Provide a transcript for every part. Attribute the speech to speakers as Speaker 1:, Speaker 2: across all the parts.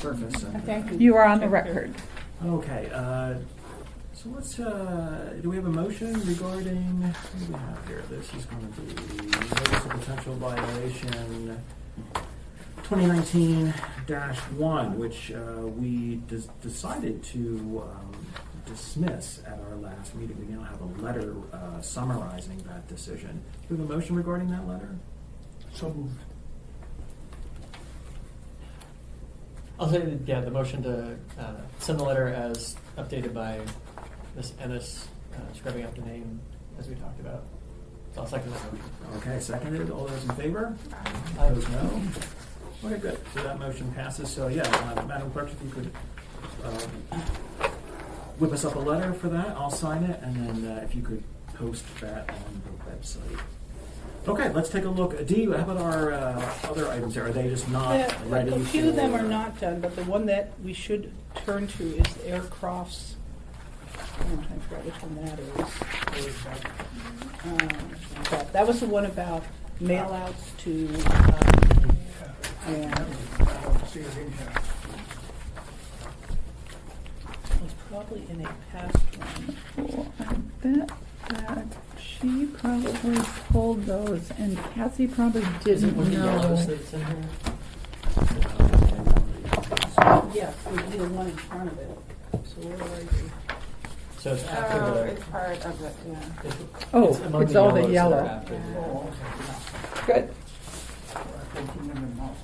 Speaker 1: surface.
Speaker 2: Thank you.
Speaker 3: You are on the record.
Speaker 1: Okay, so let's, do we have a motion regarding, what do we have here? This is going to be notice of potential violation 2019-1, which we decided to dismiss at our last meeting. We now have a letter summarizing that decision. Do we have a motion regarding that letter?
Speaker 4: So moved.
Speaker 5: I'll say, yeah, the motion to send the letter as updated by Ms. Ennis, scrubbing up the name as we talked about. So I'll second that motion.
Speaker 1: Okay, seconded. All those in favor?
Speaker 5: Aye.
Speaker 1: Those no? Okay, good. So that motion passes. So yeah, Madam Clerk, if you could whip us up a letter for that, I'll sign it, and then if you could post that on the website. Okay, let's take a look. Dee, how about our other items here? Are they just not ready?
Speaker 2: A few of them
Speaker 1: for-
Speaker 2: are not done, but the one that we should turn to is Aircroft's. I'm trying to figure out which one that is. That was the one about mail-outs to, and it was probably in a past one.
Speaker 3: Well, I bet that she probably pulled those, and Cassie probably
Speaker 5: Is it
Speaker 3: didn't
Speaker 5: one of the yellows
Speaker 3: know.
Speaker 5: that's in here?
Speaker 2: Yes, it would be the one in front of it. So where are you?
Speaker 5: So it's after the.
Speaker 6: It's part of it, yeah.
Speaker 3: Oh,
Speaker 5: it's among
Speaker 3: it's all the
Speaker 5: yellows that
Speaker 3: yellow.
Speaker 5: are after the-
Speaker 4: Oh, okay.
Speaker 3: Good.
Speaker 4: I put them in the mouth.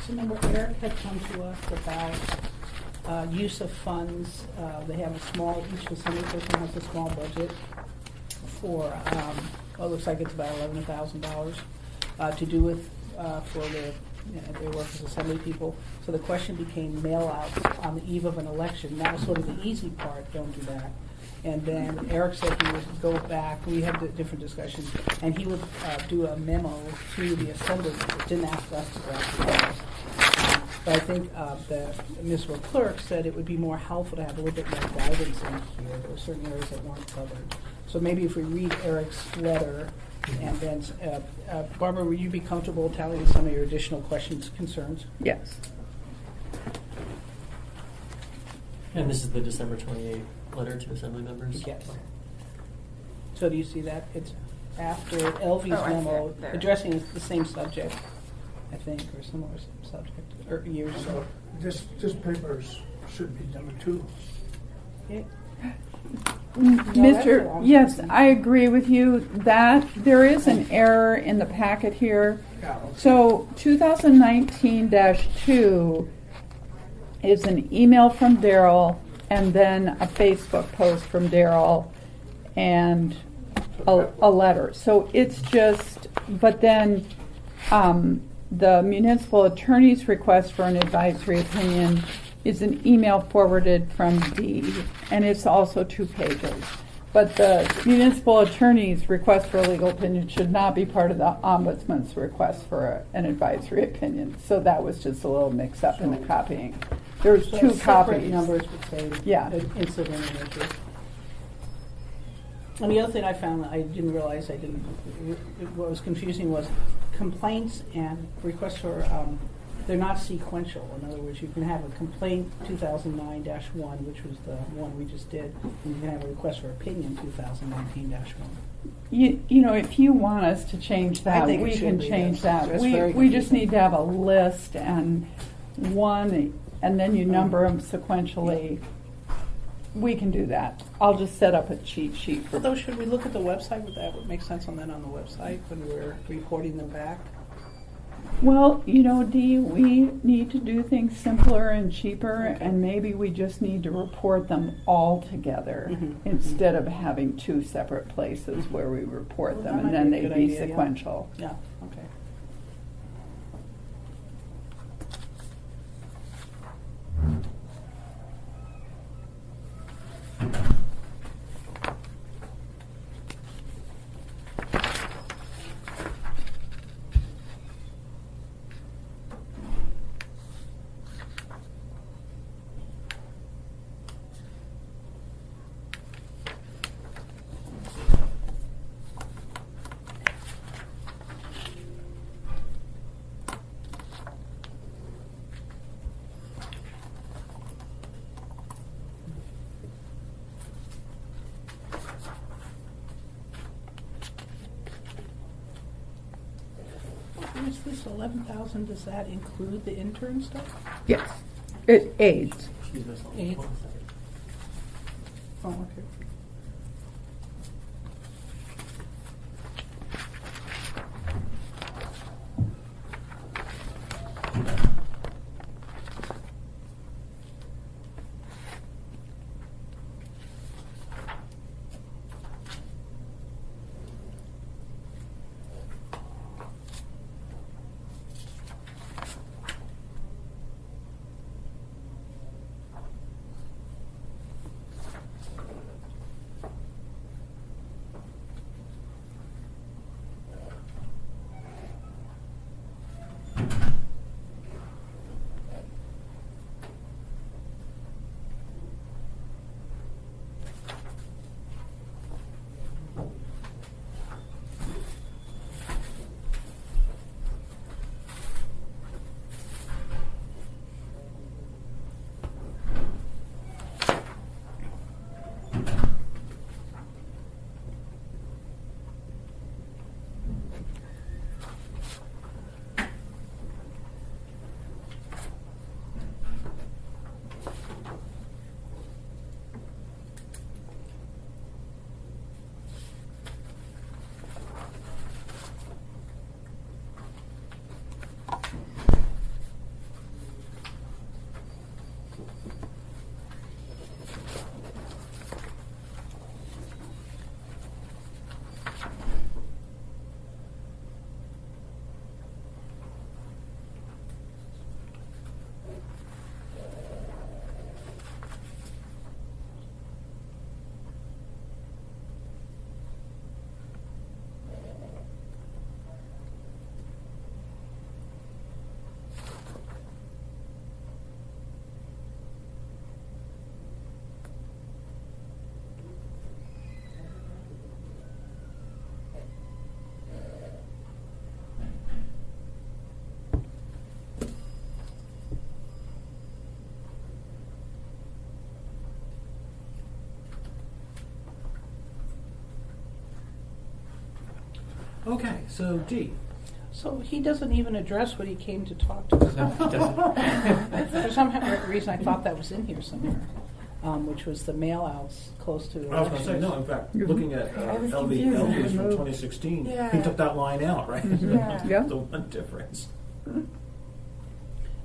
Speaker 2: So remember, Eric had come to us about use of funds. They have a small, each assembly person has a small budget for, it looks like it's about $11,000 to do with, for their, their work as assembly people. So the question became mail-outs on the eve of an election. That was sort of the easy part, don't do that. And then Eric said he would go back, we had different discussions, and he would do a memo to the assembly, didn't ask us to draft the memos. But I think the municipal clerk said it would be more helpful to have a little bit more guidance in here. There were certain areas that weren't covered. So maybe if we read Eric's letter, and then, Barbara, would you be comfortable telling us some of your additional questions, concerns?
Speaker 3: Yes.
Speaker 5: And this is the December 28th letter to assembly members?
Speaker 2: Yes. So do you see that? It's after Elvie's
Speaker 6: Oh, I see
Speaker 2: memo,
Speaker 6: it there.
Speaker 2: addressing the same subject, I think, or similar subject, or years ago.
Speaker 4: This papers should be number 2.
Speaker 2: Yeah.
Speaker 3: Mr.
Speaker 2: that's wrong.
Speaker 3: Yes, I agree with you that there is an error in the packet here.
Speaker 4: Yeah, okay.
Speaker 3: So 2019-2 is an email from Daryl and then a Facebook post from Daryl and a letter. So it's just, but then the municipal attorney's request for an advisory opinion is an email forwarded from Dee, and it's also 2 pages. But the municipal attorney's request for a legal opinion should not be part of the ombudsman's request for an advisory opinion. So that was just a little mix up in the copying. There's
Speaker 2: So
Speaker 3: 2
Speaker 2: separate
Speaker 3: copies.
Speaker 2: numbers would say
Speaker 3: Yeah.
Speaker 2: the incident and interest. And the other thing I found that I didn't realize what was confusing was complaints and requests for, they're not sequential. In other words, you can have a complaint 2009-1, which was the one we just did, and you can have a request for opinion 2019-1.
Speaker 3: You know, if you want us to change
Speaker 2: I
Speaker 3: that,
Speaker 2: think it
Speaker 3: we
Speaker 2: should
Speaker 3: can
Speaker 2: be,
Speaker 3: change
Speaker 2: yes.
Speaker 3: that.
Speaker 2: That's
Speaker 3: We
Speaker 2: very
Speaker 3: just
Speaker 2: confusing.
Speaker 3: need to have a list and one, and then you number them sequentially. We can do that. I'll just set up a cheat sheet for
Speaker 2: Although, should we look at the website? Would that make sense on that on the website when we're reporting them back?
Speaker 3: Well, you know, Dee, we need to do things simpler and cheaper,
Speaker 2: Okay.
Speaker 3: and maybe we just need to report them all together
Speaker 2: Mhm,
Speaker 3: instead of having 2 separate places where we report
Speaker 2: Well,
Speaker 3: them,
Speaker 2: that
Speaker 3: and
Speaker 2: might
Speaker 3: then
Speaker 2: be a
Speaker 3: they'd
Speaker 2: good
Speaker 3: be
Speaker 2: idea, yeah.
Speaker 3: sequential.
Speaker 2: Yeah, okay. Is this 11,000, does that include the intern stuff?
Speaker 3: Yes, it aids.
Speaker 5: She's missing.
Speaker 2: Eight.
Speaker 5: Hold on a second.
Speaker 2: Oh, okay.
Speaker 1: Okay, so D.
Speaker 2: So he doesn't even address what he came to talk to us
Speaker 5: No,
Speaker 2: about.
Speaker 5: he doesn't.
Speaker 2: For some reason, I thought that was in here somewhere, which was the mail-outs close to the
Speaker 1: I was going to say,
Speaker 2: elections.
Speaker 1: no, in fact,
Speaker 3: Mhm.
Speaker 1: looking at
Speaker 6: I was
Speaker 1: LV,
Speaker 6: confused.
Speaker 1: LVs from
Speaker 3: Removed.
Speaker 1: 2016, he
Speaker 6: Yeah.
Speaker 1: took that line out, right?
Speaker 6: Yeah.
Speaker 3: Yeah.
Speaker 1: The one difference.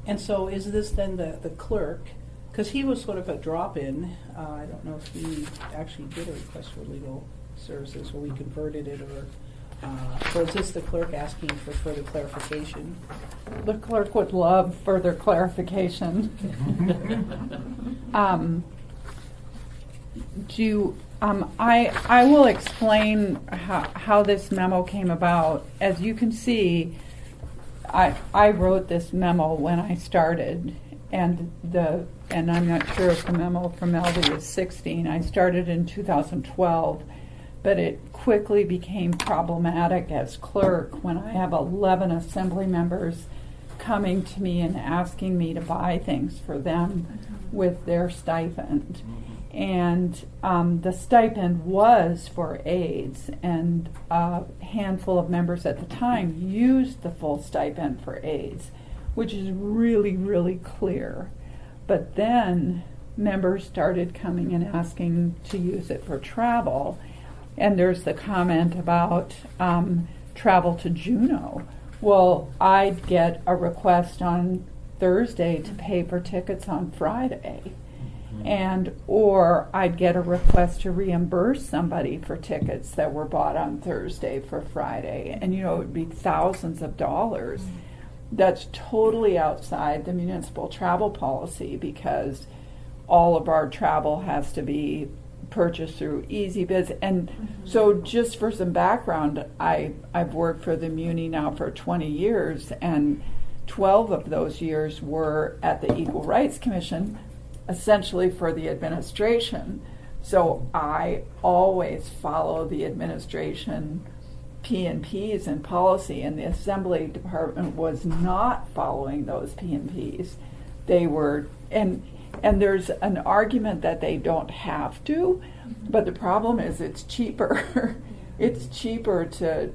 Speaker 2: And so is this then the clerk? Because he was sort of a drop-in. I don't know if he actually did a request for legal services or we converted it or. So is this the clerk asking for further clarification?
Speaker 3: The clerk would love further clarification. I will explain how this memo came about. As you can see, I wrote this memo when I started, and I'm not sure if the memo from LD is 16. I started in 2012, but it quickly became problematic as clerk when I have 11 assembly members coming to me and asking me to buy things for them with their stipend. And the stipend was for aides, and a handful of members at the time used the full stipend for aides, which is really, really clear. But then members started coming and asking to use it for travel. And there's the comment about travel to Juneau. Well, I'd get a request on Thursday to pay for tickets on Friday. Or I'd get a request to reimburse somebody for tickets that were bought on Thursday for Friday. And, it would be thousands of dollars. That's totally outside the municipal travel policy because all of our travel has to be purchased through EasyBiz. And so just for some background, I've worked for the Muni now for 20 years, and 12 of those years were at the Equal Rights Commission, essentially for the administration. So I always follow the administration P&Ps and policy, and the Assembly Department was not following those P&Ps. They were, and there's an argument that they don't have to, but the problem is it's cheaper. It's cheaper to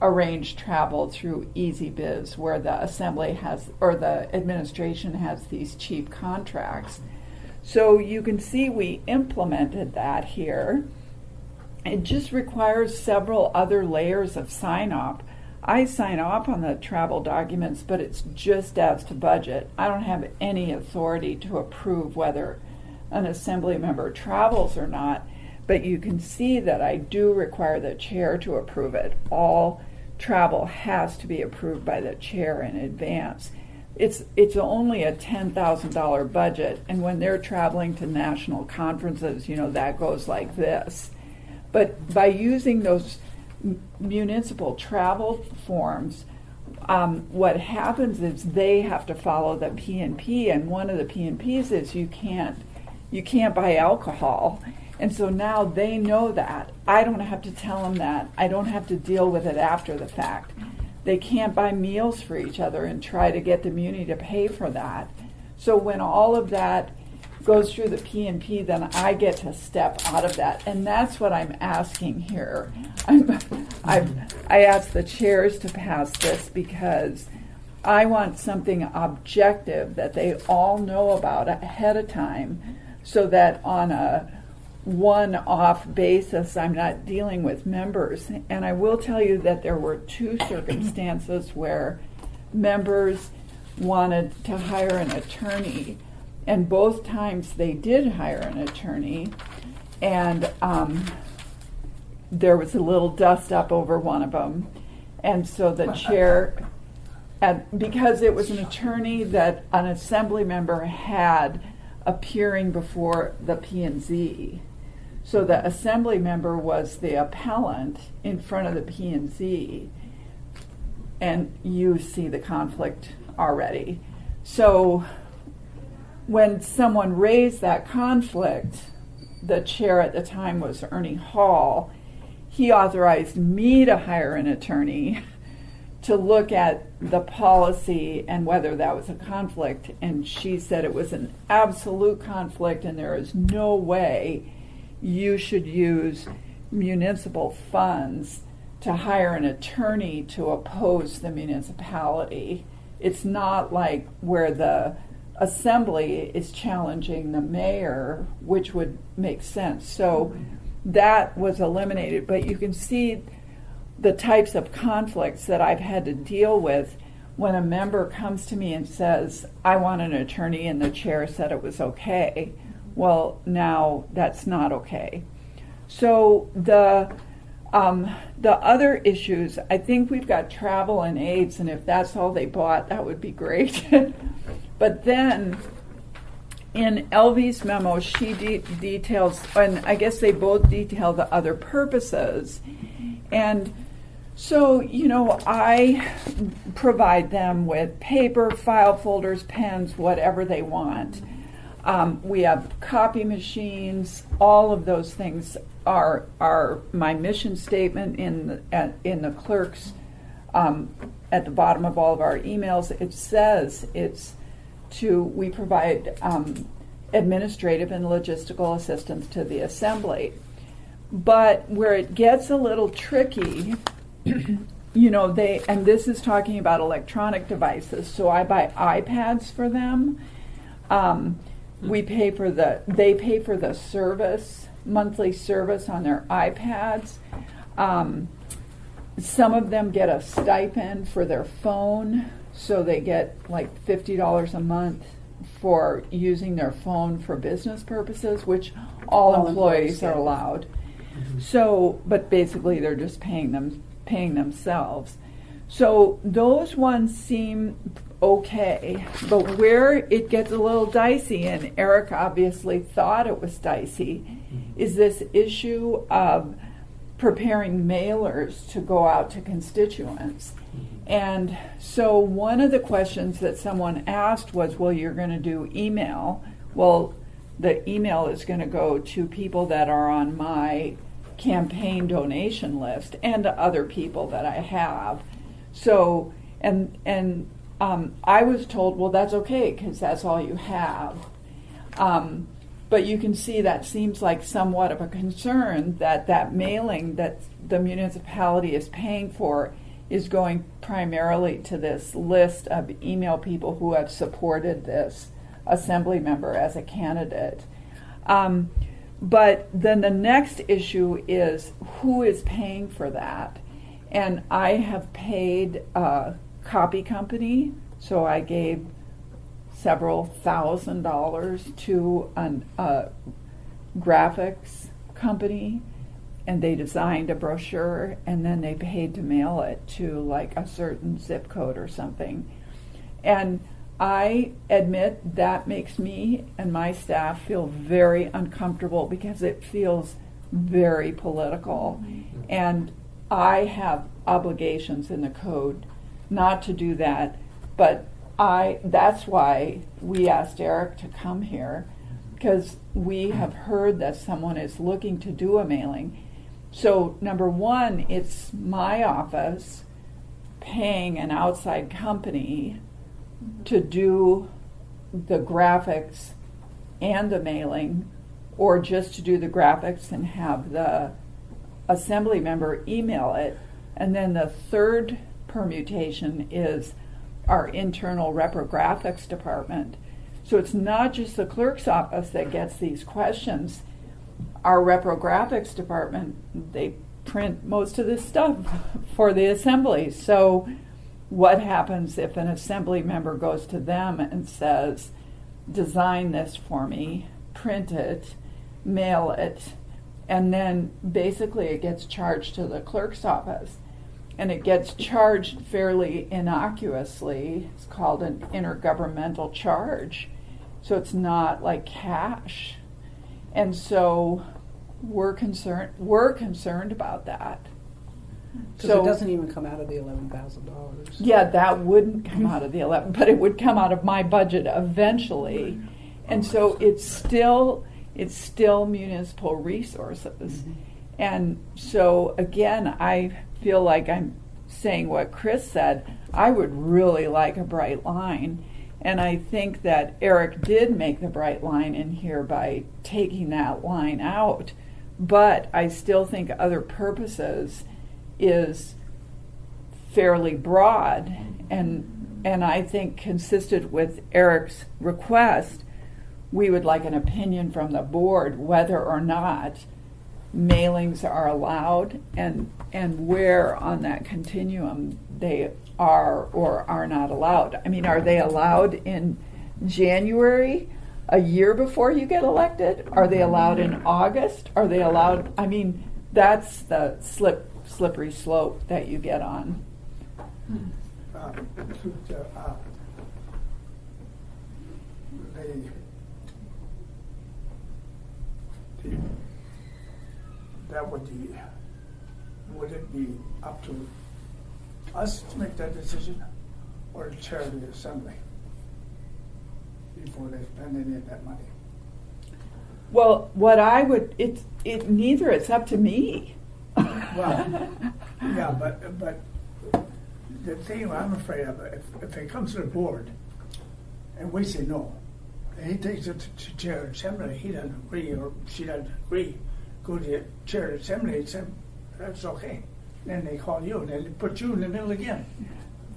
Speaker 3: arrange travel through Easy Biz, where the assembly has, or the administration has these cheap contracts. So you can see we implemented that here. It just requires several other layers of sign-off. I sign off on the travel documents, but it's just as to budget. I don't have any authority to approve whether an assembly member travels or not, but you can see that I do require the chair to approve it. All travel has to be approved by the chair in advance. It's only a $10,000 budget, and when they're traveling to national conferences, that goes like this. But by using those municipal travel forms, what happens is they have to follow the P&P, and one of the P&Ps is you can't buy alcohol. And so now they know that. I don't have to tell them that. I don't have to deal with it after the fact. They can't buy meals for each other and try to get the muni to pay for that. So when all of that goes through the P&P, then I get to step out of that. And that's what I'm asking here. I asked the chairs to pass this because I want something objective that they all know about ahead of time, so that on a one-off basis I'm not dealing with members. And I will tell you that there were two circumstances where members wanted to hire an attorney, and both times they did hire an attorney, and there was a little dust up over one of them. And so the chair, because it was an attorney that an assembly member had appearing before the P&Z, so the assembly member was the appellant in front of the P&Z, and you see the conflict already. So when someone raised that conflict, the chair at the time was Ernie Hall. He authorized me to hire an attorney to look at the policy and whether that was a conflict, and she said it was an absolute conflict and there is no way you should use municipal funds to hire an attorney to oppose the municipality. It's not like where the assembly is challenging the mayor, which would make sense. So that was eliminated, but you can see the types of conflicts that I've had to deal with when a member comes to me and says, I want an attorney, and the chair said it was okay. Well, now that's not okay. So the other issues, I think we've got travel and aids, and if that's all they bought, that would be great. But then in LV's memo, she details, and I guess they both detail the other purposes. And so, I provide them with paper, file folders, pens, whatever they want. We have copy machines. All of those things are my mission statement in the clerk's at the bottom of all of our emails. It says we provide administrative and logistical assistance to the assembly. But where it gets a little tricky, and this is talking about electronic devices, so I buy iPads for them. They pay for the service, monthly service on their iPads. Some of them get a stipend for their phone, so they get like $50 a month for using their phone for business purposes, which all employees are allowed. So, but basically they're just paying themselves. So those ones seem okay, but where it gets a little dicey, and Eric obviously thought it was dicey, is this issue of preparing mailers to go out to constituents. And so one of the questions that someone asked was, well, you're going to do email. Well, the email is going to go to people that are on my campaign donation list and to other people that I have. So, and I was told, well, that's okay because that's all you have. But you can see that seems like somewhat of a concern, that mailing that the municipality is paying for is going primarily to this list of email people who have supported this assembly member as a candidate. But then the next issue is who is paying for that? And I have paid a copy company, so I gave several $1,000s to a graphics company, and they designed a brochure, and then they paid to mail it to like a certain zip code or something. And I admit that makes me and my staff feel very uncomfortable because it feels very political. And I have obligations in the code not to do that, but that's why we asked Eric to come here, because we have heard that someone is looking to do a mailing. So number one, it's my office paying an outside company to do the graphics and the mailing, or just to do the graphics and have the assembly member email it. And then the third permutation is our internal reprographics department. So it's not just the clerk's office that gets these questions. Our reprographics department, they print most of this stuff for the assembly. So what happens if an assembly member goes to them and says, design this for me, print it, mail it, and then basically it gets charged to the clerk's office. And it gets charged fairly innocuously. It's called an intergovernmental charge. So it's not like cash. And so we're concerned about that.
Speaker 2: Because it doesn't even come out of the $11,000.
Speaker 3: Yeah, that wouldn't come out of the 11, but it would come out of my budget eventually. And so it's still municipal resources. And so again, I feel like I'm saying what Chris said. I would really like a bright line. And I think that Eric did make the bright line in here by taking that line out. But I still think other purposes is fairly broad, and I think consistent with Eric's request, we would like an opinion from the board whether or not mailings are allowed and where on that continuum they are or are not allowed. I mean, are they allowed in January, a year before you get elected? Are they allowed in August? Are they allowed? I mean, that's the slippery slope that you get on.
Speaker 4: That would it be up to us to make that decision, or the chair of the assembly before they spend any of that money?
Speaker 3: Well, what I would, neither, it's up to me.
Speaker 4: Well, yeah, but the thing I'm afraid of, if it comes to the board and we say no, and he takes it to chair of assembly, he doesn't agree or she doesn't agree, go to the chair of assembly and say, that's okay. Then they call you and they put you in the middle again.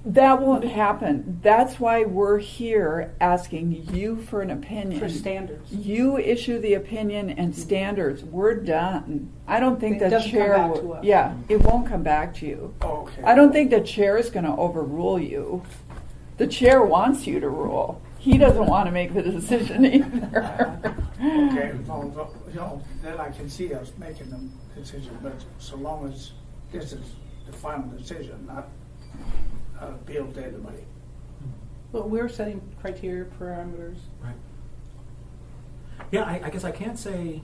Speaker 3: That won't happen. That's why we're here asking you for an opinion.
Speaker 2: For standards.
Speaker 3: You issue the opinion and standards. We're done. I don't think
Speaker 2: It
Speaker 3: the
Speaker 2: doesn't
Speaker 3: chair
Speaker 2: come back to
Speaker 3: will.
Speaker 2: us.
Speaker 3: Yeah, it won't come back to you.
Speaker 4: Oh, okay.
Speaker 3: I don't think the chair is going to overrule you. The chair wants you to rule. He doesn't want to make the decision either.
Speaker 4: Okay, well, then I can see us making the decision, but so long as this is the final decision, not appeal to anybody.
Speaker 2: But we're setting criteria, parameters.
Speaker 1: Right. Yeah, I guess I can't say,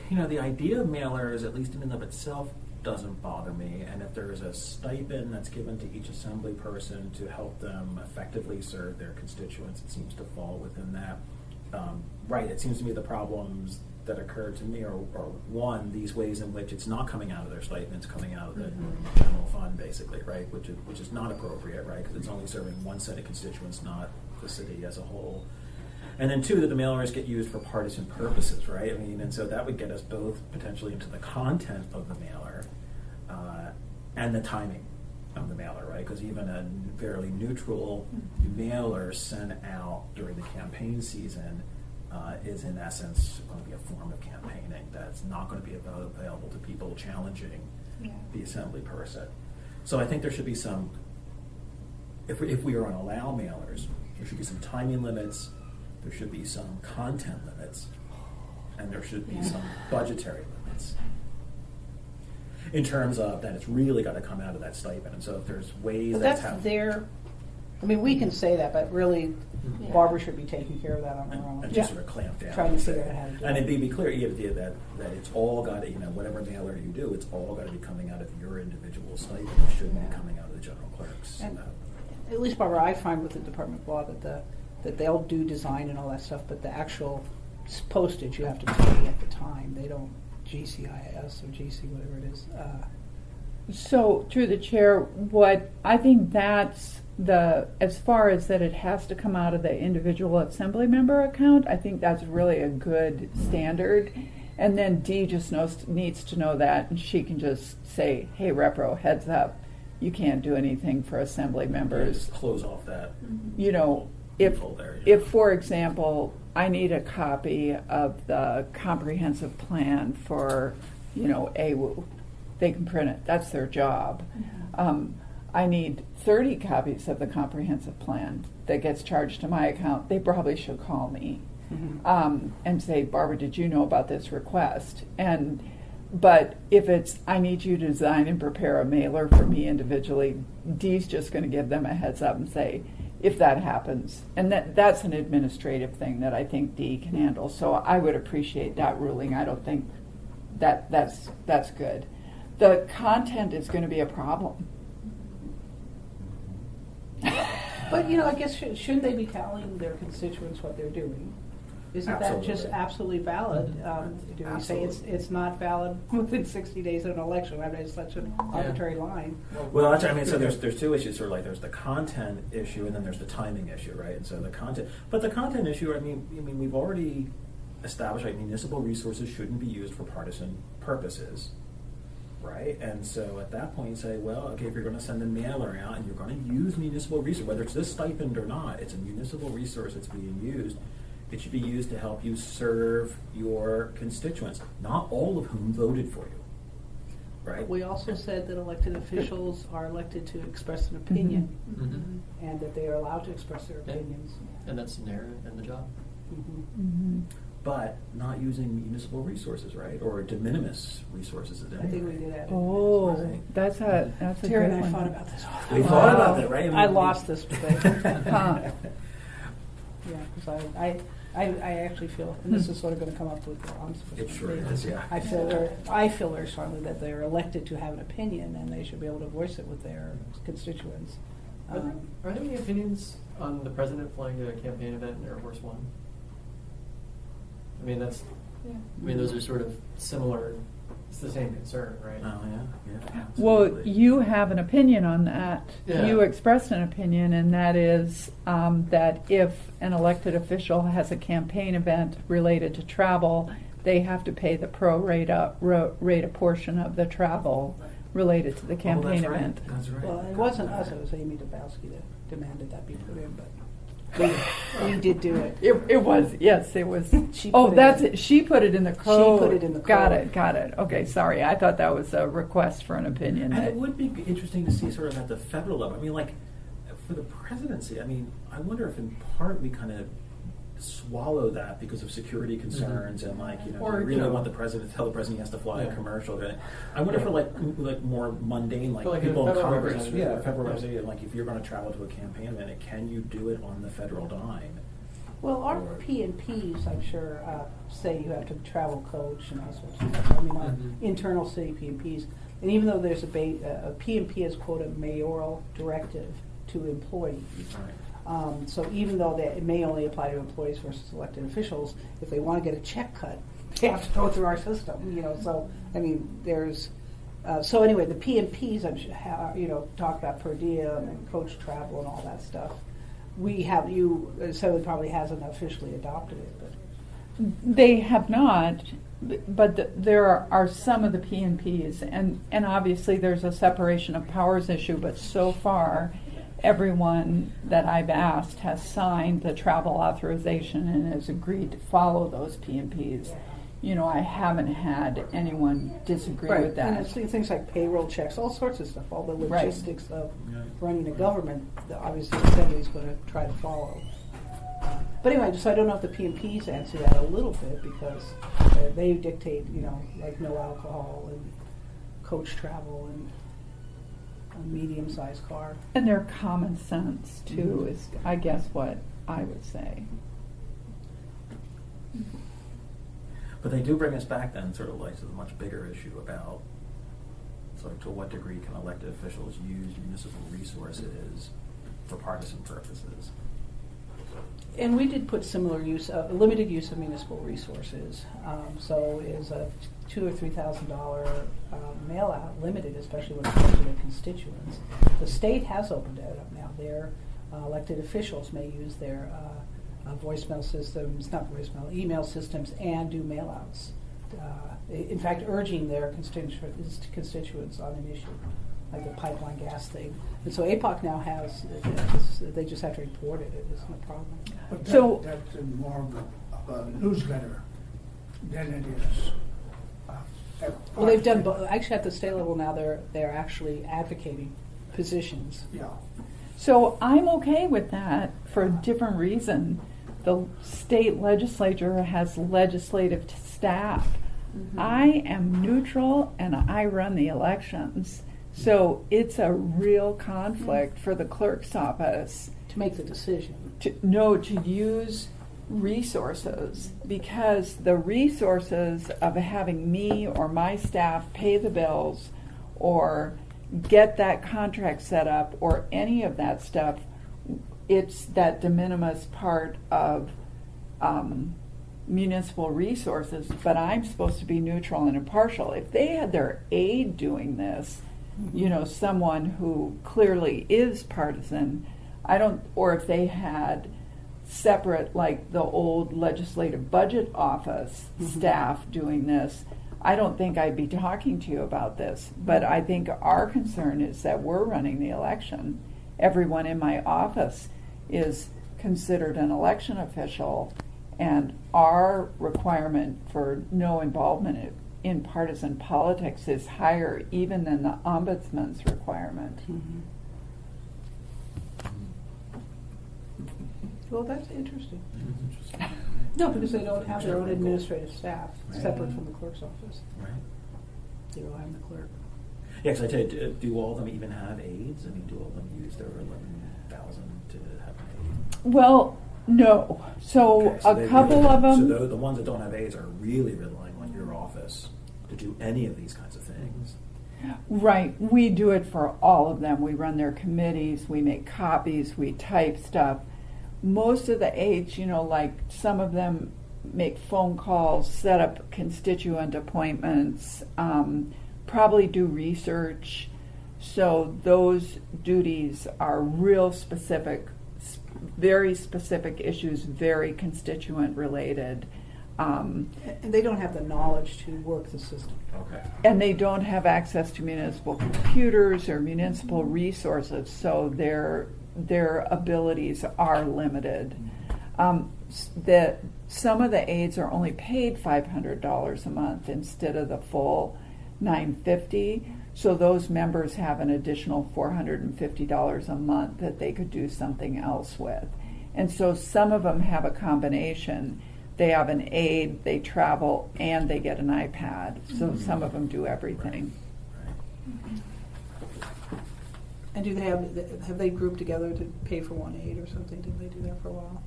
Speaker 1: the idea of mailers, at least in and of itself, doesn't bother me. And if there is a stipend that's given to each assembly person to help them effectively serve their constituents, it seems to fall within that. Right, it seems to me the problems that occur to me are one, these ways in which it's not coming out of their stipend, it's coming out of the general fund, basically, right, which is not appropriate, right, because it's only serving one set of constituents, not the city as a whole. And then two, that the mailers get used for partisan purposes, right? And so that would get us both potentially into the content of the mailer, and the timing of the mailer, right? Because even a fairly neutral mailer sent out during the campaign season is in essence going to be a form of campaigning that's not going to be available to people challenging the assembly person. So I think there should be some, if we are going to allow mailers, there should be some timing limits, there should be some content limits, and there should be some budgetary limits. In terms of that, it's really got to come out of that stipend. And so if there's ways
Speaker 2: But
Speaker 1: that's
Speaker 2: that's their, I mean, we can say that, but really Barbara should be taking care of that on her own.
Speaker 1: and just sort of clamp down.
Speaker 2: Trying to
Speaker 1: and
Speaker 2: figure
Speaker 1: say-
Speaker 2: out how to do
Speaker 1: And
Speaker 2: it.
Speaker 1: it'd be clear, that it's all got to, whatever mailer you do, it's all got to be coming out of your individual stipend. It shouldn't be coming out of the general clerk's.
Speaker 2: And at least, Barbara, I find with the Department of Law that they'll do design and all that stuff, but the actual postage you have to pay at the time. They don't GCIS or GC, whatever it is.
Speaker 3: So, through the chair, what I think that's as far as that it has to come out of the individual assembly member account, I think that's really a good standard. And then Dee just needs to know that, and she can just say, hey, Repro, heads up, you can't do anything for assembly members.
Speaker 1: Just close off that.
Speaker 3: If,
Speaker 1: loophole there,
Speaker 3: if, for example, I need a copy of the comprehensive plan for, AWU, they can print it. That's their job. I need 30 copies of the comprehensive plan that gets charged to my account. They probably should call me and say, Barbara, did you know about this request? But if it's, I need you to design and prepare a mailer for me individually, Dee's just going to give them a heads up and say, if that happens. And that's an administrative thing that I think Dee can handle. So I would appreciate that ruling. I don't think that's good. The content is going to be a problem.
Speaker 2: But, I guess shouldn't they be telling their constituents what they're doing? Isn't that just absolutely valid? Do we say it's not valid within 60 days of an election? I mean, it's such an arbitrary line.
Speaker 1: Well, so there's two issues, sort of like there's the content issue and then there's the timing issue, right? And so the content issue, I mean, we've already established like municipal resources shouldn't be used for partisan purposes, right? And so at that point you say, well, okay, if you're going to send a mailer out and you're going to use municipal resource, whether it's this stipend or not, it's a municipal resource that's being used. It should be used to help you serve your constituents, not all of whom voted for you, right?
Speaker 2: We also said that elected officials are elected to express an opinion, and that they are allowed to express their opinions.
Speaker 5: And that's inherent in the job.
Speaker 1: But not using municipal resources, right? Or de minimis resources at any
Speaker 2: I think we
Speaker 1: rate.
Speaker 2: did that.
Speaker 3: Oh, that's a
Speaker 2: Terry
Speaker 3: good
Speaker 2: and I
Speaker 3: one.
Speaker 2: fought about this.
Speaker 1: We thought about that, right?
Speaker 2: I lost this debate.
Speaker 3: Huh.
Speaker 2: Yeah, because I actually feel, and this is sort of going to come up with
Speaker 1: It sure is, yeah.
Speaker 2: I feel very strongly that they're elected to have an opinion, and they should be able to voice it with their constituents.
Speaker 5: Are there any opinions on the president flying to a campaign event in Air Force One? I mean, those are sort of similar. It's the same concern, right?
Speaker 1: Oh, yeah.
Speaker 3: Well,
Speaker 1: Absolutely.
Speaker 3: you have an opinion on that.
Speaker 5: Yeah.
Speaker 3: You expressed an opinion, and that is that if an elected official has a campaign event related to travel, they have to pay the pro rata portion of the travel related to the campaign
Speaker 1: that's right.
Speaker 3: event.
Speaker 1: That's right.
Speaker 2: Well, it wasn't us, it was Amy Dabowski that demanded that be put in, but we did do it.
Speaker 3: It was, yes, it was.
Speaker 2: She
Speaker 3: Oh,
Speaker 2: put it
Speaker 3: that's
Speaker 2: in.
Speaker 3: it. She put it in the code.
Speaker 2: put it in the
Speaker 3: Got
Speaker 2: code.
Speaker 3: it. Okay, sorry. I thought that was a request for an opinion.
Speaker 1: And it would be interesting to see sort of at the federal level. I mean, like, for the presidency, I mean, I wonder if in part we kind of swallow that because of security concerns and like,
Speaker 5: Or,
Speaker 1: we really want the president to tell the president he has to fly a commercial. I wonder for like more mundane, like
Speaker 5: But like a
Speaker 1: people in
Speaker 5: federal
Speaker 1: Congress,
Speaker 5: representative.
Speaker 1: federal representative, like if you're going to travel to a campaign event, can you do it on the federal dime?
Speaker 2: Well, our P&Ps, I'm sure, say you have to travel coach and all sorts of stuff. I mean, our internal city P&Ps. And even though there's a P&P is, quote, a mayoral directive to employees.
Speaker 1: Right.
Speaker 2: So even though that it may only apply to employees versus elected officials, if they want to get a check cut, they have to go through our system. So I mean, there's. So anyway, the P&Ps, I'm sure, talk about per diem and coach travel and all that stuff. We have so it probably hasn't officially adopted it, but
Speaker 3: They have not, but there are some of the P&Ps, and obviously there's a separation of powers issue, but so far, everyone that I've asked has signed the travel authorization and has agreed to follow those P&Ps. I haven't had anyone disagree
Speaker 2: Right,
Speaker 3: with that.
Speaker 2: and it's things like payroll checks, all sorts of stuff, all the
Speaker 3: Right.
Speaker 2: logistics of
Speaker 1: Yeah.
Speaker 2: running a government that obviously the Assembly's going to try to follow. But anyway, just I don't know if the P&Ps answer that a little bit because they dictate, like no alcohol and coach travel and a medium-sized car.
Speaker 3: And their common sense, too, is, I guess, what I would say.
Speaker 1: But they do bring us back then sort of like to the much bigger issue about sort of to what degree can elected officials use municipal resources for partisan purposes.
Speaker 2: And we did put similar use, limited use of municipal resources. So is a $2,000 or $3,000 mail out limited, especially when it comes to their constituents. The state has opened it up now. Their elected officials may use their voicemail systems, not voicemail, email systems, and do mail outs. In fact, urging their constituents on an issue, like the pipeline gas thing. And so APOC now has, they just have to report it. It isn't a problem.
Speaker 4: But
Speaker 3: So-
Speaker 4: that's more of a newsletter than it is.
Speaker 2: Well, they've done both. Actually, at the state level now, they're actually advocating positions.
Speaker 4: Yeah.
Speaker 3: So I'm okay with that for a different reason. The state legislature has legislative staff. I am neutral and I run the elections. So it's a real conflict for the clerk's office
Speaker 2: To make the decision.
Speaker 3: to use resources, because the resources of having me or my staff pay the bills or get that contract set up or any of that stuff, it's that de minimis part of municipal resources, but I'm supposed to be neutral and impartial. If they had their aide doing this, someone who clearly is partisan, or if they had separate, like the old legislative budget office staff doing this, I don't think I'd be talking to you about this. But I think our concern is that we're running the election. Everyone in my office is considered an election official, and our requirement for no involvement in partisan politics is higher even than the ombudsman's requirement.
Speaker 2: Well, that's interesting. No, because they don't have their own administrative staff separate from the clerk's office.
Speaker 1: Right.
Speaker 2: They rely on the clerk.
Speaker 1: Yeah, because I tell you, do all of them even have aides? I mean, do all of them use their 11,000 to have an aide?
Speaker 3: Well, no. So
Speaker 1: Okay, so
Speaker 3: a
Speaker 1: they
Speaker 3: couple
Speaker 1: really-
Speaker 3: of them.
Speaker 1: So the ones that don't have aides are really relying on your office to do any of these kinds of things.
Speaker 3: Right, we do it for all of them. We run their committees, we make copies, we type stuff. Most of the aides, like some of them make phone calls, set up constituent appointments, probably do research. So those duties are real specific, very specific issues, very constituent related.
Speaker 2: And they don't have the knowledge to work the system.
Speaker 1: Okay.
Speaker 3: And they don't have access to municipal computers or municipal resources, so their abilities are limited. Some of the aides are only paid $500 a month instead of the full $950. So those members have an additional $450 a month that they could do something else with. And so some of them have a combination. They have an aide, they travel, and they get an iPad. So some of them do everything.
Speaker 1: Right.
Speaker 2: And do they have they grouped together to pay for one aide or something? Did they do that for a while?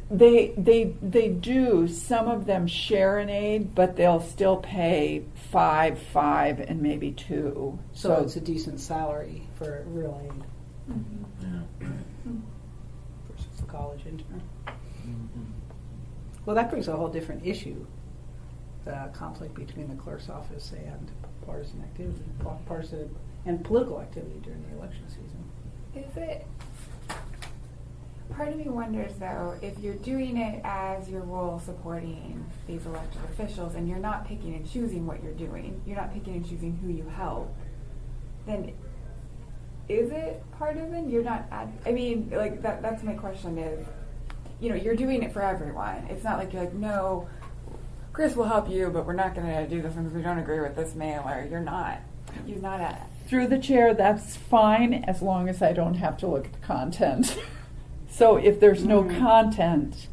Speaker 3: They do. Some of them share an aide, but they'll still pay five, and maybe two.
Speaker 2: So it's a decent salary for a real aide
Speaker 1: Yeah.
Speaker 2: versus a college intern. Well, that brings a whole different issue, the conflict between the clerk's office and partisan activity, partisan and political activity during the election season.
Speaker 3: Is it?
Speaker 6: Part of me wonders, though, if you're doing it as your role supporting these elected officials and you're not picking and choosing what you're doing, you're not picking and choosing who you help, then is it partisan? You're not, I mean, like, that's my question is, you know, you're doing it for everyone. It's not like you're like, no, Chris will help you, but we're not going to do this because we don't agree with this mailer. You're not
Speaker 3: Through the chair, that's fine, as long as I don't have to look at the content. So if there's no content,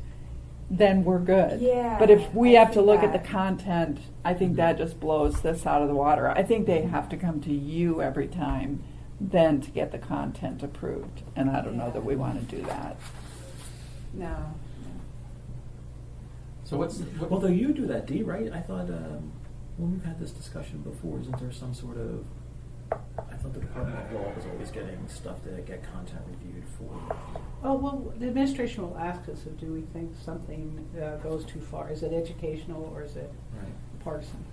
Speaker 3: then we're good.
Speaker 6: Yeah,
Speaker 3: But if we
Speaker 6: I
Speaker 3: have to
Speaker 6: see
Speaker 3: look at
Speaker 6: that.
Speaker 3: the content, I think that just blows this out of the water. I think they have to come to you every time then to get the content approved. And I don't know that we want to do that.
Speaker 6: No.
Speaker 5: So
Speaker 1: Well, though you do that, Dee, right? I thought when we've had this discussion before, isn't there some sort of? I thought the Department of Law was always getting stuff to get content reviewed for.
Speaker 2: Oh, well, the administration will ask us if do we think something goes too far. Is it educational or is it
Speaker 1: Right.
Speaker 2: partisan?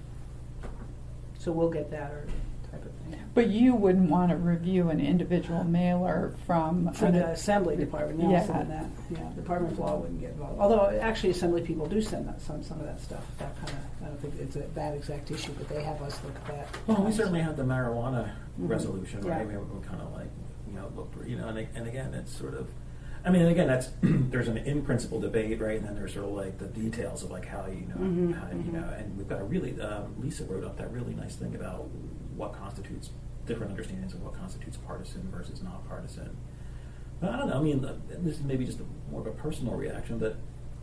Speaker 2: So we'll get that or type of thing.
Speaker 3: But you wouldn't want to review an individual mailer from
Speaker 2: For the Assembly Department, now
Speaker 3: Yeah.
Speaker 2: send that. Yeah, Department of Law wouldn't get involved. Although, actually, Assembly people do send that, some of that stuff. That kind of, I don't think it's that exact issue, but they have us look at that.
Speaker 1: Well, we certainly had the marijuana
Speaker 2: Mhm.
Speaker 1: resolution,
Speaker 2: Yeah.
Speaker 1: right? We kind of like, looked, and again, it's sort of, I mean, again, that's there's an in principle debate, right? And then there's sort of like the details of like how
Speaker 2: Mhm,
Speaker 1: how,
Speaker 2: mhm.
Speaker 1: and we've got a really Lisa wrote up that really nice thing about what constitutes different understandings of what constitutes partisan versus not partisan. But I don't know. I mean, this is maybe just more of a personal reaction, but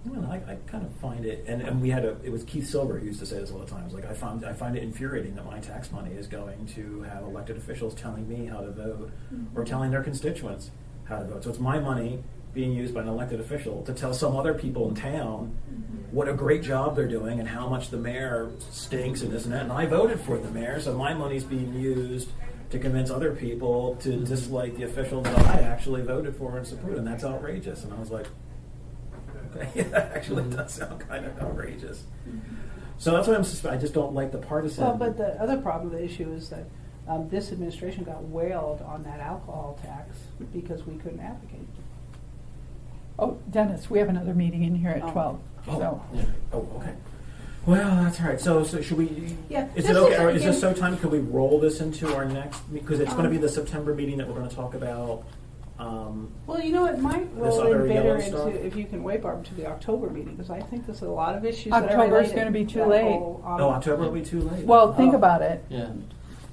Speaker 1: I don't know, I kind of find it, and we had it was Keith Silver who used to say this all the time. It was like, I find it infuriating that my tax money is going to have elected officials telling me how to vote or telling their constituents how to vote. So it's my money being used by an elected official to tell some other people in town what a great job they're doing and how much the mayor stinks and this and that. And I voted for the mayor, so my money's being used to convince other people to dislike the official that I actually voted for and supported, and that's outrageous. And I was like, okay, that actually does sound kind of outrageous. So that's why I just don't like the partisan.
Speaker 2: Well, but the other problem, the issue is that this administration got whaled on that alcohol tax because we couldn't advocate.
Speaker 3: Oh, Dennis, we have another meeting in here at
Speaker 2: Oh.
Speaker 3: 12.
Speaker 1: Oh,
Speaker 3: So
Speaker 1: yeah. Oh, okay. Well, that's all right. So should we?
Speaker 2: Yeah,
Speaker 1: Is
Speaker 2: this
Speaker 1: it okay?
Speaker 2: is-
Speaker 1: Or is this
Speaker 2: again-
Speaker 1: so time? Could we roll this into our next? Because it's going to be the September meeting that we're going to talk about.
Speaker 2: Well, you know, it might
Speaker 1: This
Speaker 2: roll
Speaker 1: other
Speaker 2: in
Speaker 1: yellow
Speaker 2: better
Speaker 1: stuff?
Speaker 2: into, if you can wait, Barb, to the October meeting, because I think there's a lot of issues that are
Speaker 3: October's
Speaker 2: related.
Speaker 3: gonna be too
Speaker 2: That
Speaker 3: late.
Speaker 2: whole,
Speaker 1: Oh, October will be too late.
Speaker 3: well, think
Speaker 2: Oh.
Speaker 3: about it.
Speaker 5: Yeah.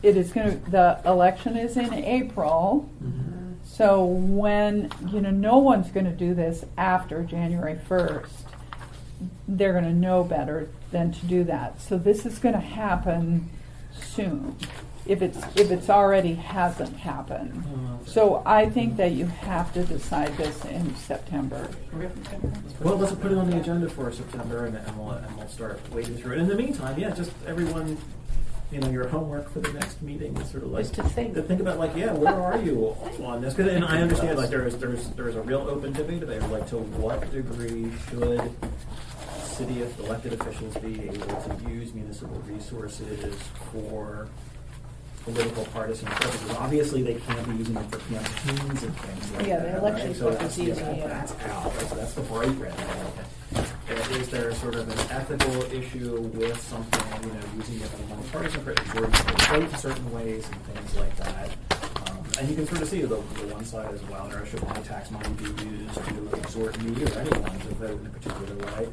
Speaker 3: It is going to, the election is in April.
Speaker 5: Mm-hmm.
Speaker 3: So when, no one's going to do this after January 1st. They're going to know better than to do that. So this is going to happen soon, if it's already hasn't happened.
Speaker 1: Oh, okay.
Speaker 3: So I think that you have to decide this in September.
Speaker 1: Well, let's put it on the agenda for September, and we'll start wading through it. In the meantime, yeah, just everyone, your homework for the next meeting is sort of like
Speaker 2: Is to think.
Speaker 1: about like, yeah, where are you on this? 'Cause, and I understand like there's a real open debate about like to what degree should city elected officials be able to use municipal resources for political partisan purposes. Obviously, they can't be using them for campaigns and things like
Speaker 2: Yeah,
Speaker 1: that.
Speaker 2: the election
Speaker 1: right?
Speaker 2: stuff
Speaker 1: that's,
Speaker 2: is easy, yeah.
Speaker 1: That's out. So that's the bright red. Is there sort of an ethical issue with something, using it for partisan purposes, or vote in certain ways and things like that? And you can sort of see the one side as well. There should my tax money be used to exhort me or anyone to vote in a particular way.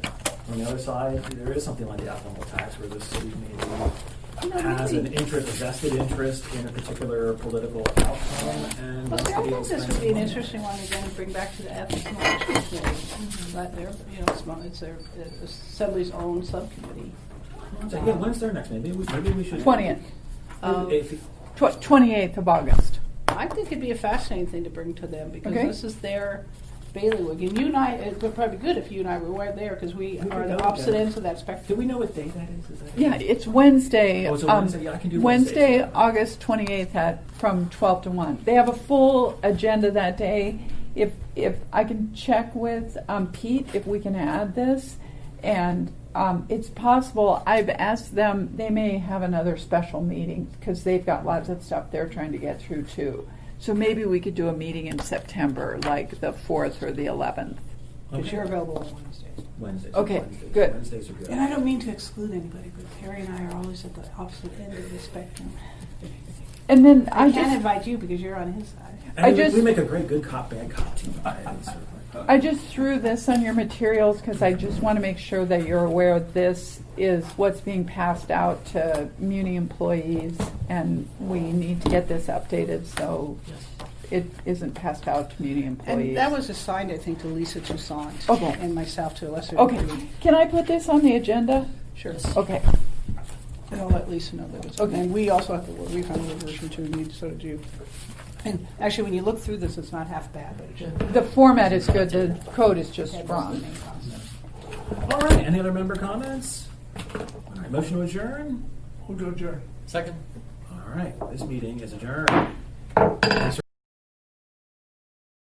Speaker 1: On the other side, there is something like the alcohol tax, where the city maybe has an interest, a vested interest in a particular political outcome, and
Speaker 2: Well,
Speaker 1: wants
Speaker 2: see,
Speaker 1: to
Speaker 2: I
Speaker 1: be able
Speaker 2: think
Speaker 1: to
Speaker 2: this
Speaker 1: spend
Speaker 2: would be an
Speaker 1: money.
Speaker 2: interesting one again to bring back to the Ethics and Elections Committee. But they're, it's their Assembly's own subcommittee.
Speaker 1: So, yeah, when's their next meeting? Maybe we should.
Speaker 3: 20th,
Speaker 1: If-
Speaker 3: 28th of August.
Speaker 2: I think it'd be a fascinating thing to bring to them because
Speaker 3: Okay.
Speaker 2: this is their bailiwick. And you and I, it would probably be good if you and I were there because we
Speaker 1: could
Speaker 2: are
Speaker 1: go
Speaker 2: the opposite
Speaker 1: there.
Speaker 2: ends of that
Speaker 1: Do
Speaker 2: spectrum.
Speaker 1: we know what day that is? Is that
Speaker 3: Yeah, it's Wednesday.
Speaker 1: Oh, it's a Wednesday. Yeah, I can do
Speaker 3: Wednesday,
Speaker 1: Wednesdays.
Speaker 3: August 28th from 12 to 1. They have a full agenda that day. If I can check with Pete if we can add this, and it's possible. I've asked them. They may have another special meeting because they've got lots of stuff they're trying to get through too. So maybe we could do a meeting in September, like the 4th or the 11th.
Speaker 2: Because
Speaker 1: Okay.
Speaker 2: you're available on Wednesdays.
Speaker 1: Wednesdays.
Speaker 3: Okay,
Speaker 1: Wednesdays.
Speaker 3: good.
Speaker 1: Wednesdays are good.
Speaker 2: And I don't mean to exclude anybody, but Terry and I are always at the opposite end of the spectrum.
Speaker 3: And then
Speaker 2: I
Speaker 3: I
Speaker 2: can't
Speaker 3: just,
Speaker 2: invite you because you're on his side.
Speaker 1: And
Speaker 3: I
Speaker 1: we,
Speaker 3: just-
Speaker 1: we make a great good cop, bad cop team. Certainly.
Speaker 3: I just threw this on your materials because I just want to make sure that you're aware this is what's being passed out to Muni employees, and we need to get this updated so it isn't passed out to Muni employees.
Speaker 2: And that was assigned, I think, to Lisa Toussaint.
Speaker 3: Okay.
Speaker 2: And myself to a lesser
Speaker 3: Okay,
Speaker 2: degree.
Speaker 3: can I put this on the agenda?
Speaker 2: Sure.
Speaker 3: Okay,
Speaker 2: And I'll let Lisa know that it's,
Speaker 3: Okay.
Speaker 2: and we also have the, we found the version 2, and so did you. And actually, when you look through this, it's not half bad, but it should.
Speaker 3: the format is good, the code is just
Speaker 2: have
Speaker 3: wrong.
Speaker 2: the main concept.
Speaker 1: All right. Any other member comments? All right. Motion to adjourn.
Speaker 4: Who do adjourn?
Speaker 5: Second.
Speaker 1: All right. This meeting is adjourned. Thanks for